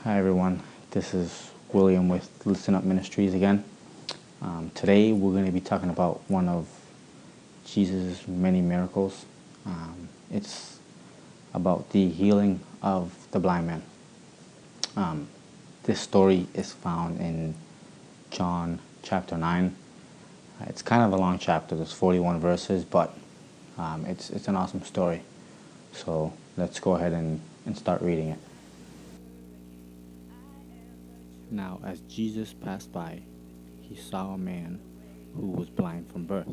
Hi everyone, this is William with ListenUpMinistries again. Today we're going to be talking about one of Jesus' many miracles. It's about the healing of the blind man. This story is found in John chapter 9. It's kind of a long chapter, there's 41 verses, but it's an awesome story. So let's go ahead and start reading it. Now, as Jesus passed by, he saw a man who was blind from birth.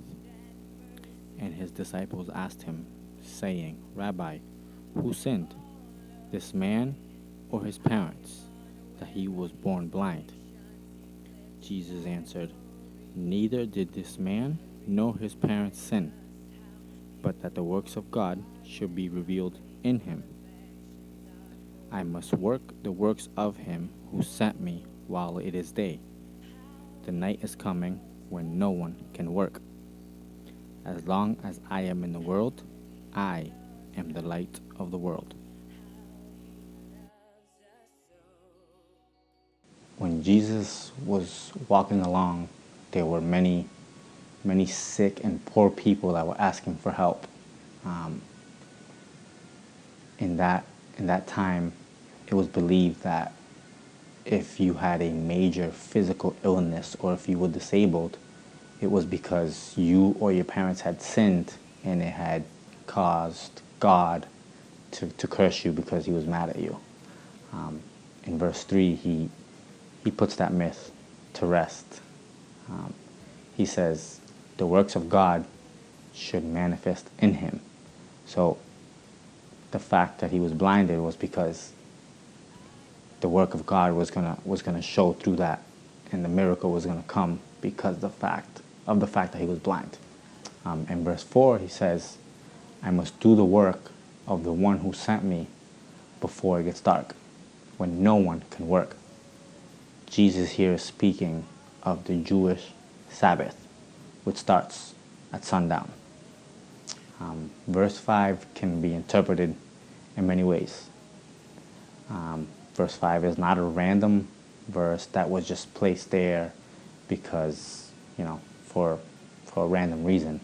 And his disciples asked him, saying, Rabbi, who sinned, this man or his parents, that he was born blind? Jesus answered, Neither did this man nor his parents sin, but that the works of God should be revealed in him. I must work the works of him who sent me while it is day. The night is coming when no one can work. As long as I am in the world, I am the light of the world. When Jesus was walking along, there were many sick and poor people that were asking for help. In that time, it was believed that if you had a major physical illness or if you were disabled, it was because you or your parents had sinned and it had caused God to curse you because he was mad at you. In verse 3, he puts that myth to rest. He says, the works of God should manifest in him. So the fact that he was blinded was because the work of God was gonna show through that, and the miracle was gonna come because of the fact that he was blind. In verse 4, he says, I must do the work of the one who sent me before it gets dark, when no one can work. Jesus here is speaking of the Jewish Sabbath, which starts at sundown. Verse 5 can be interpreted in many ways. Verse 5 is not a random verse that was just placed there because, for a random reason.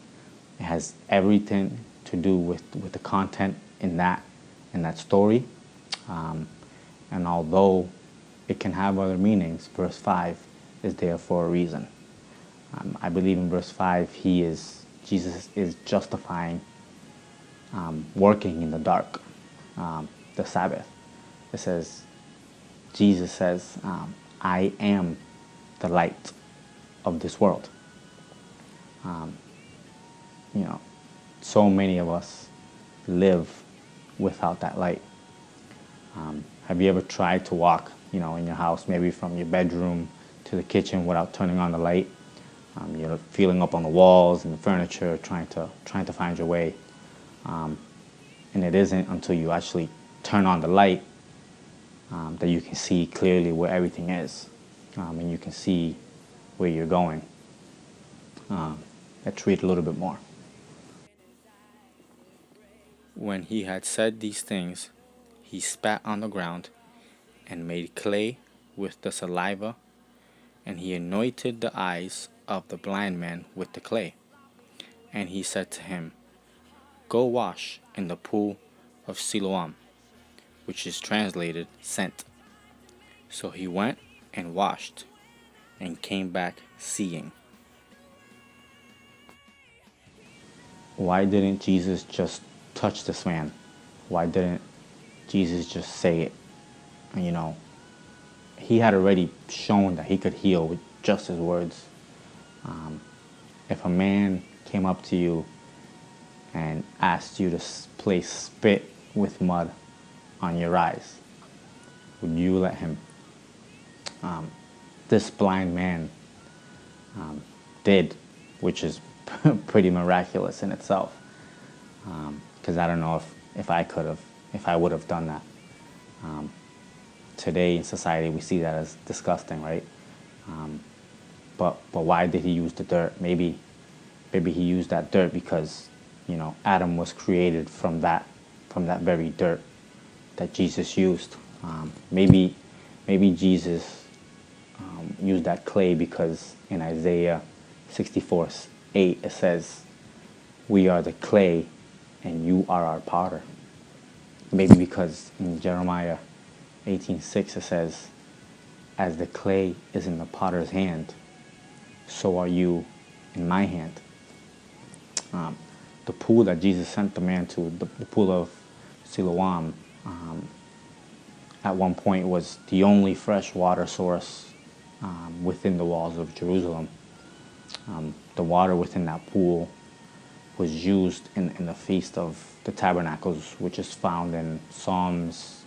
It has everything to do with the content in that story. And although it can have other meanings, verse 5 is there for a reason. I believe in verse 5, Jesus is justifying working in the dark, the Sabbath. It says, Jesus says, I am the light of this world. So many of us live without that light. Have you ever tried to walk, in your house, maybe from your bedroom to the kitchen without turning on the light? You're feeling up on the walls and the furniture, trying to find your way. And it isn't until you actually turn on the light that you can see clearly where everything is, and you can see where you're going. Let's read a little bit more. When he had said these things, he spat on the ground and made clay with the saliva, and he anointed the eyes of the blind man with the clay. And he said to him, Go wash in the pool of Siloam, which is translated sent. So he went and washed and came back seeing. Why didn't Jesus just touch this man? Why didn't Jesus just say it? He had already shown that he could heal with just his words. If a man came up to you and asked you to place spit with mud on your eyes, would you let him? This blind man did, which is pretty miraculous in itself. Because I don't know if I would have done that. Today in society we see that as disgusting, right? But why did he use the dirt? Maybe he used that dirt because Adam was created from that very dirt that Jesus used. Maybe Maybe Jesus used that clay because in Isaiah 64:8 it says, "We are the clay, and you are our potter." Maybe because in Jeremiah 18:6 it says, "As the clay is in the potter's hand, so are you in my hand." The pool that Jesus sent the man to, the pool of Siloam, at one point was the only fresh water source within the walls of Jerusalem. The water within that pool was used in the Feast of the Tabernacles, which is found in Psalms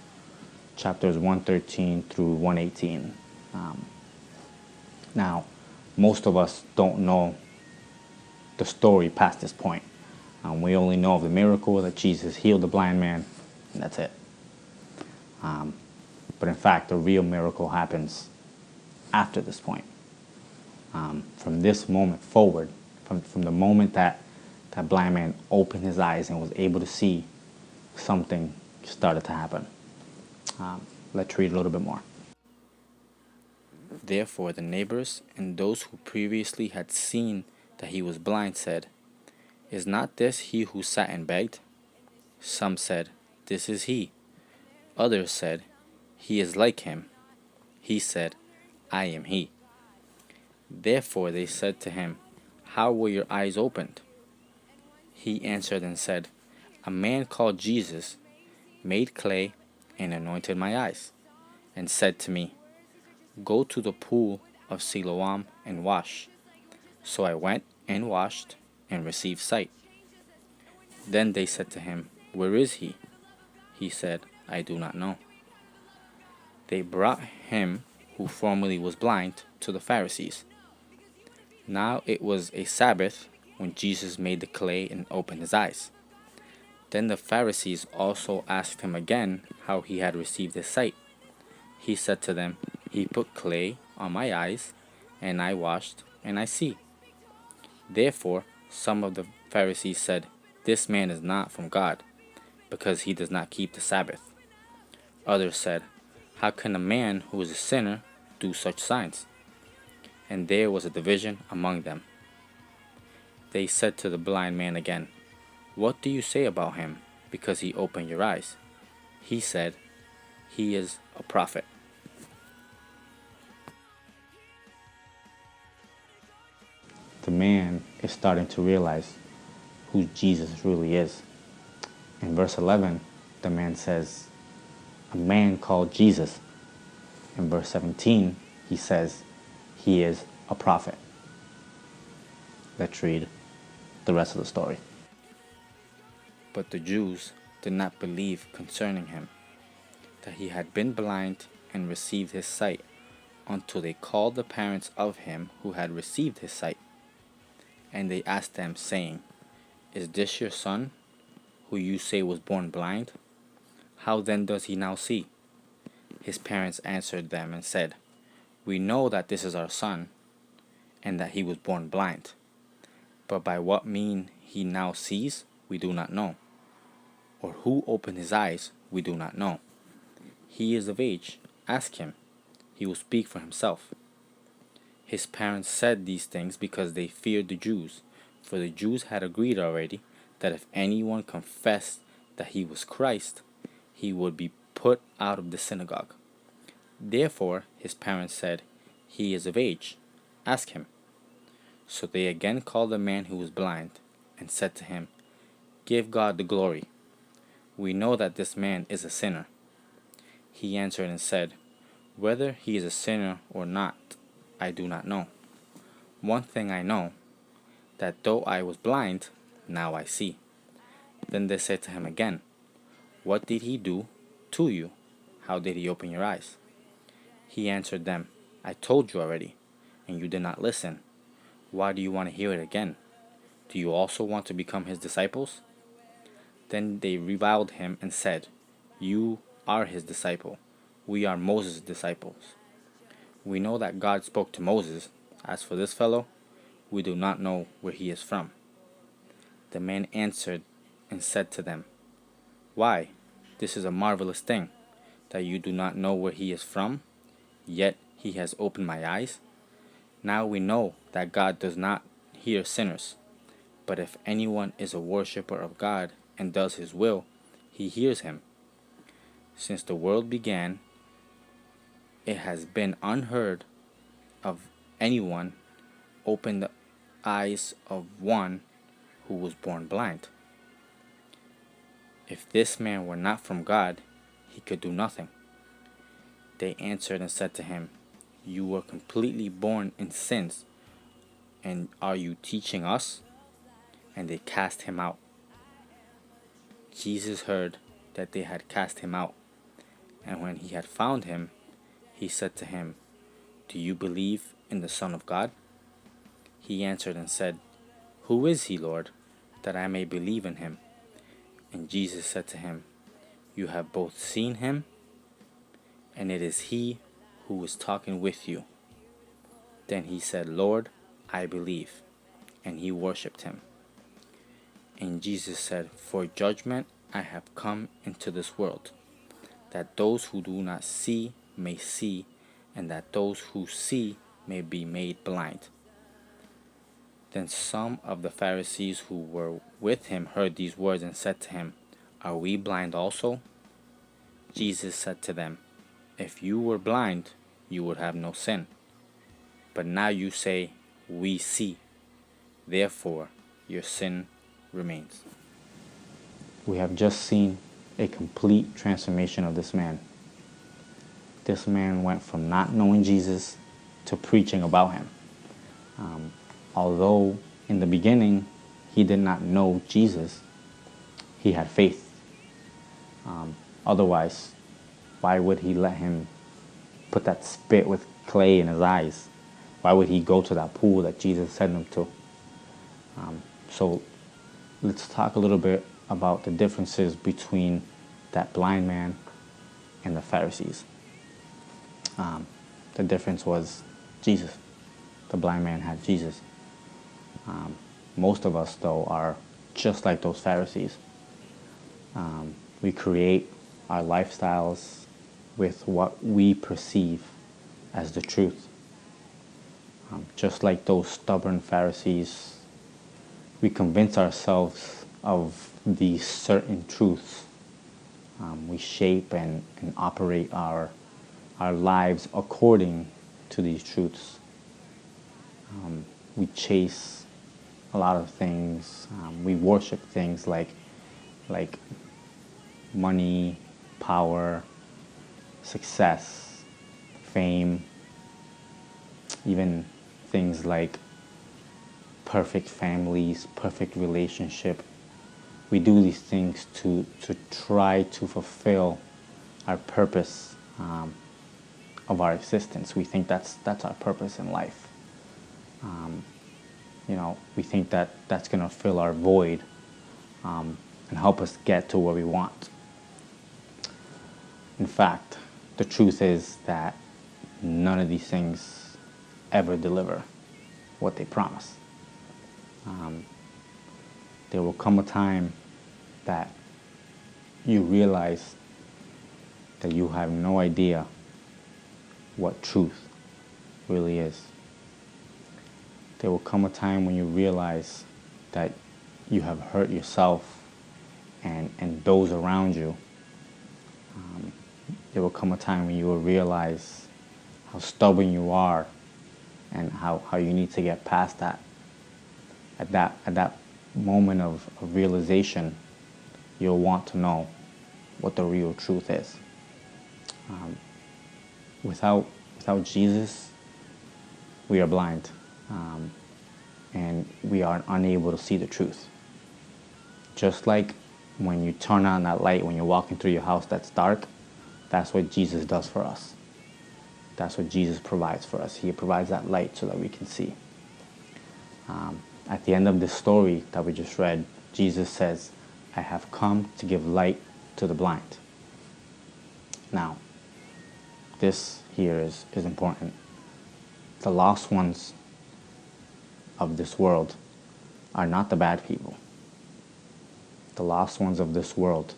chapters 113 through 118. Now, most of us don't know the story past this point. We only know of the miracle that Jesus healed the blind man, and that's it. But in fact, the real miracle happens after this point. From this moment forward, from the moment that that blind man opened his eyes and was able to see, something started to happen. Let's read a little bit more. Therefore the neighbors and those who previously had seen that he was blind said, "Is not this he who sat and begged?" Some said, "This is he." Others said, "He is like him." He said, "I am he." Therefore they said to him, "How were your eyes opened?" He answered and said, "A man called Jesus made clay and anointed my eyes, and said to me, 'Go to the pool of Siloam and wash.' So I went and washed and received sight." Then they said to him, "Where is he?" He said, "I do not know." They brought him who formerly was blind to the Pharisees. Now it was a Sabbath when Jesus made the clay and opened his eyes. Then the Pharisees also asked him again how he had received his sight. He said to them, "He put clay on my eyes, and I washed, and I see." Therefore some of the Pharisees said, "This man is not from God, because he does not keep the Sabbath." Others said, "How can a man who is a sinner do such signs?" And there was a division among them. They said to the blind man again, "What do you say about him, because he opened your eyes?" He said, "He is a prophet." The man is starting to realize who Jesus really is. In verse 11, the man says, "A man called Jesus." In verse 17, he says, "He is a prophet." Let's read the rest of the story. But the Jews did not believe concerning him, that he had been blind and received his sight, until they called the parents of him who had received his sight. And they asked them, saying, "Is this your son, who you say was born blind? How then does he now see?" His parents answered them and said, "We know that this is our son, and that he was born blind. But by what mean he now sees, we do not know. Or who opened his eyes, we do not know. He is of age. Ask him. He will speak for himself." His parents said these things because they feared the Jews, for the Jews had agreed already that if anyone confessed that he was Christ, he would be put out of the synagogue. Therefore his parents said, "He is of age. Ask him." So they again called the man who was blind, and said to him, "Give God the glory. We know that this man is a sinner." He answered and said, "Whether he is a sinner or not, I do not know. One thing I know, that though I was blind, now I see." Then they said to him again, "What did he do to you? How did he open your eyes?" He answered them, "I told you already, and you did not listen. Why do you want to hear it again? Do you also want to become his disciples?" Then they reviled him and said, "You are his disciple. We are Moses' disciples. We know that God spoke to Moses. As for this fellow, we do not know where he is from." The man answered and said to them, "Why, this is a marvelous thing, that you do not know where he is from. yet he has opened my eyes. Now we know that God does not hear sinners, but if anyone is a worshipper of God and does his will, he hears him. Since the world began, it has been unheard of anyone open the eyes of one who was born blind. If this man were not from God, he could do nothing. They answered and said to him, You were completely born in sins, and are you teaching us? And they cast him out. Jesus heard that they had cast him out, and when he had found him, he said to him, Do you believe in the Son of God? He answered and said, Who is he, Lord, that I may believe in him? And Jesus said to him, You have both seen him, and it is he who is talking with you. Then he said, Lord, I believe. And he worshipped him. And Jesus said, For judgment I have come into this world, that those who do not see may see, and that those who see may be made blind. Then some of the Pharisees who were with him heard these words and said to him, Are we blind also? Jesus said to them, If you were blind, you would have no sin. But now you say, We see. Therefore, your sin remains. We have just seen a complete transformation of this man. This man went from not knowing Jesus to preaching about him. Although in the beginning he did not know Jesus, he had faith. Otherwise, why would he let him put that spit with clay in his eyes? Why would he go to that pool that Jesus sent him to? So let's talk a little bit about the differences between that blind man and the Pharisees. The difference was Jesus. The blind man had Jesus. Most of us, though, are just like those Pharisees. We create our lifestyles with what we perceive as the truth. Just like those stubborn Pharisees, we convince ourselves of these certain truths. We shape and operate our lives according to these truths. We chase a lot of things. We worship things like money, power, success, fame, even things like perfect families, perfect relationship. We do these things to try to fulfill our purpose of our existence. We think that's our purpose in life. We think that that's going to fill our void and help us get to where we want. In fact, the truth is that none of these things ever deliver what they promise. There will come a time that you realize that you have no idea what truth really is. There will come a time when you realize that you have hurt yourself and those around you. There will come a time when you will realize how stubborn you are and how you need to get past that. At that moment of realization, you'll want to know what the real truth is. Without Jesus, we are blind, and we are unable to see the truth. Just like when you turn on that light when you're walking through your house that's dark, that's what Jesus does for us. That's what Jesus provides for us. He provides that light so that we can see. At the end of this story that we just read, Jesus says, I have come to give light to the blind. Now, this here is important. The lost ones of this world are not the bad people. The lost ones of this world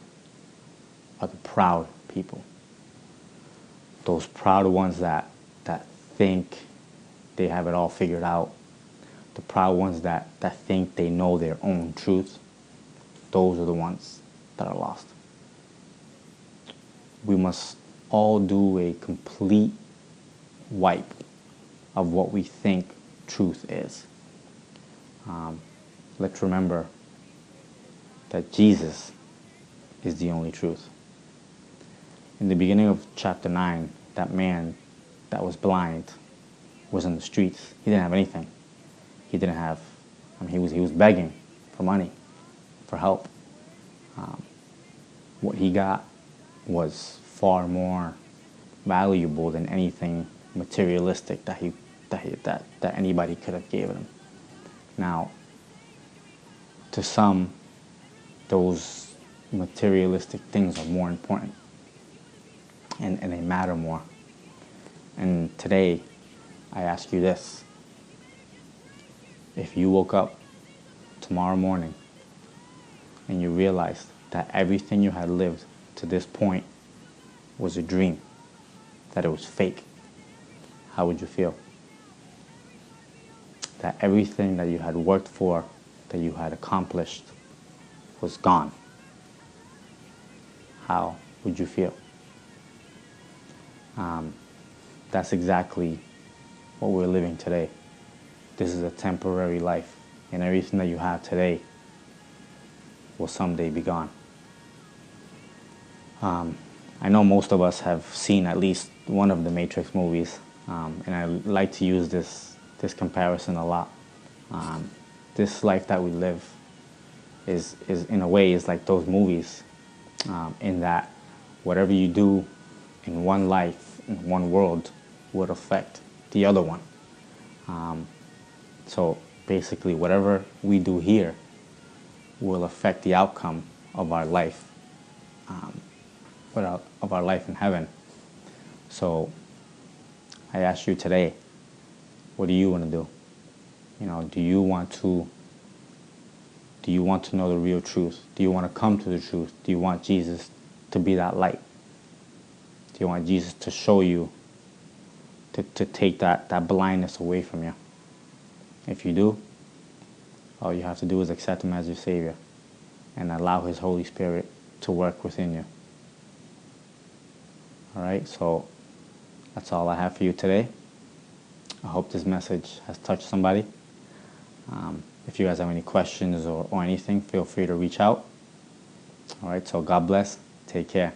are the proud people. Those proud ones that think they have it all figured out, the proud ones that think they know their own truth, those are the ones that are lost. We must all do a complete wipe of what we think truth is. Let's remember that Jesus is the only truth. In the beginning of chapter 9, that man that was blind was in the streets. He didn't have anything. He didn't have, he was begging for money, for help. What he got was far more valuable than anything materialistic that anybody could have given him. Now, to some, those materialistic things are more important, and they matter more. And today, I ask you this. If you woke up tomorrow morning and you realized that everything you had lived to this point was a dream, that it was fake, how would you feel? That everything that you had worked for, that you had accomplished, was gone, how would you feel? That's exactly what we're living today. This is a temporary life, and everything that you have today will someday be gone. I know most of us have seen at least one of the Matrix movies, and I like to use this comparison a lot. This life that we live is in a way is like those movies, in that whatever you do in one life, in one world, would affect the other one. So basically, whatever we do here will affect the outcome of our life, of our life in heaven. So I ask you today, what do you want to do? Do you want to know the real truth? Do you want to come to the truth? Do you want Jesus to be that light? Do you want Jesus to show you, to take that blindness away from you? If you do, all you have to do is accept Him as your Savior and allow His Holy Spirit to work within you. All right, so that's all I have for you today. I hope this message has touched somebody. If you guys have any questions or anything, feel free to reach out. All right, so God bless. Take care.